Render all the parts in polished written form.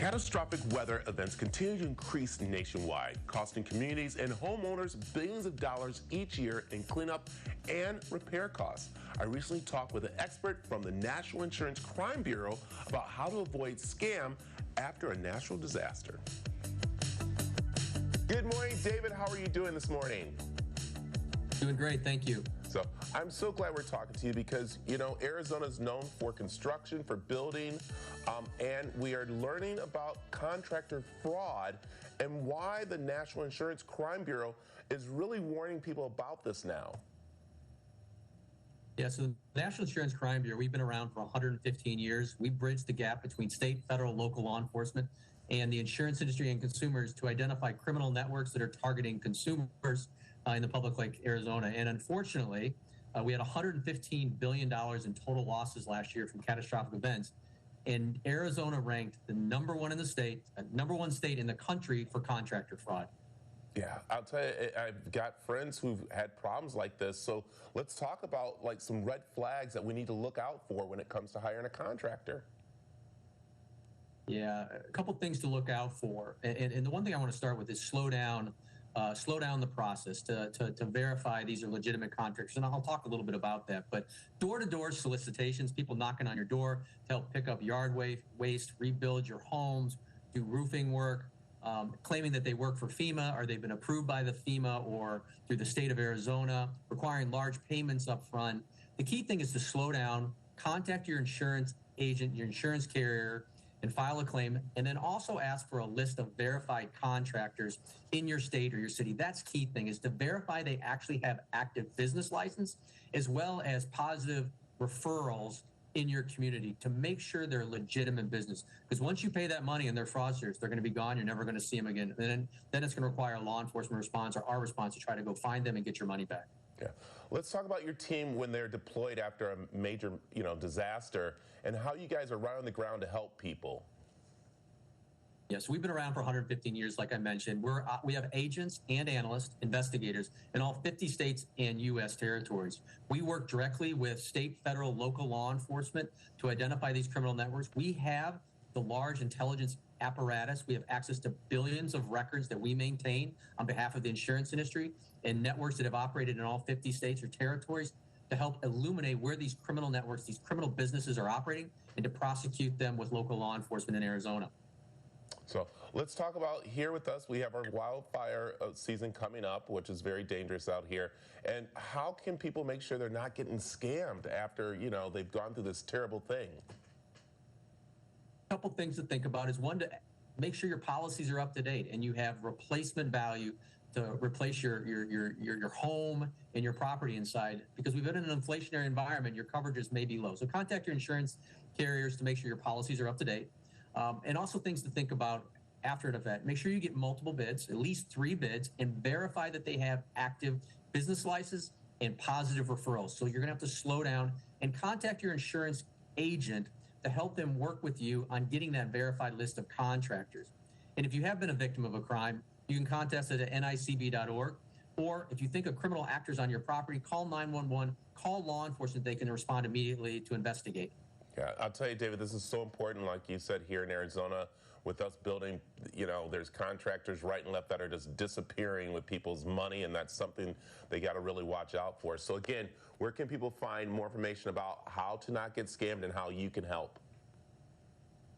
Catastrophic weather events continue to increase nationwide, costing communities and homeowners billions of dollars each year in cleanup and repair costs. I recently talked with an expert from the National Insurance Crime Bureau about how to avoid scam after a natural disaster. Good morning, David. How are you doing this morning? Doing great, thank you. So I'm so glad we're talking to you because, you know, Arizona is known for construction, for building, and we are learning about contractor fraud and why the National Insurance Crime Bureau is really warning people about this now. Yeah, so the National Insurance Crime Bureau, we've been around for 115 years. We bridge the gap between state, federal, local law enforcement and the insurance industry and consumers to identify criminal networks that are targeting consumers in the public like Arizona. And unfortunately, we had $115 billion in total losses last year from catastrophic events. And Arizona ranked the number one in the state, number one state in the country for contractor fraud. Yeah, I'll tell you, I've got friends who've had problems like this. So let's talk about like some red flags that we need to look out for when it comes to hiring a contractor. Yeah, a couple things to look out for. And the one thing I want to start with is slow down the process to verify these are legitimate contractors. And I'll talk a little bit about that. But door-to-door solicitations, people knocking on your door to help pick up yard waste, rebuild your homes, do roofing work, claiming that they work for FEMA or they've been approved by the FEMA or through the state of Arizona, requiring large payments up front. The key thing is to slow down, contact your insurance agent, your insurance carrier, and file a claim, and then also ask for a list of verified contractors in your state or your city. That's key thing, is to verify they actually have active business license as well as positive referrals in your community to make sure they're legitimate business. Because once you pay that money and they're fraudsters, they're going to be gone. You're never going to see them again. And then it's going to require a law enforcement response or our response to try to go find them and get your money back. Yeah. Let's talk about your team when they're deployed after a major, disaster and how you guys are right on the ground to help people. Yes, we've been around for 115 years, like I mentioned. We have agents and analysts, investigators in all 50 states and U.S. territories. We work directly with state, federal, local law enforcement to identify these criminal networks. We have the large intelligence apparatus. We have access to billions of records that we maintain on behalf of the insurance industry and networks that have operated in all 50 states or territories to help illuminate where these criminal networks, these criminal businesses are operating, and to prosecute them with local law enforcement in Arizona. So let's talk about here with us. We have our wildfire season coming up, which is very dangerous out here. And how can people make sure they're not getting scammed after, they've gone through this terrible thing? A couple things to think about is, one, to make sure your policies are up to date and you have replacement value to replace your home and your property inside, because we've been in an inflationary environment. Your coverages may be low. So contact your insurance carriers to make sure your policies are up to date. And also things to think about after an event. Make sure you get multiple bids, at least 3 bids, and verify that they have active business licenses and positive referrals. So you're going to have to slow down and contact your insurance agent to help them work with you on getting that verified list of contractors. And if you have been a victim of a crime, you can contact us at NICB.org. Or if you think of criminal actors on your property, call 911, call law enforcement. They can respond immediately to investigate. Yeah, I'll tell you, David, this is so important, like you said, here in Arizona, with us building, there's contractors right and left that are just disappearing with people's money, and that's something they got to really watch out for. So again, where can people find more information about how to not get scammed and how you can help?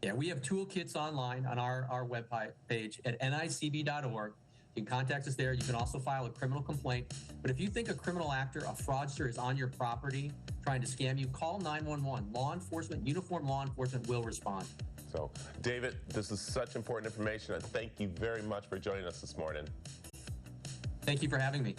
Yeah, we have toolkits online on our web page at NICB.org. You can contact us there. You can also file a criminal complaint. But if you think a criminal actor, a fraudster, is on your property trying to scam you, call 911. Law enforcement, uniformed law enforcement will respond. So, David, this is such important information, and thank you very much for joining us this morning. Thank you for having me.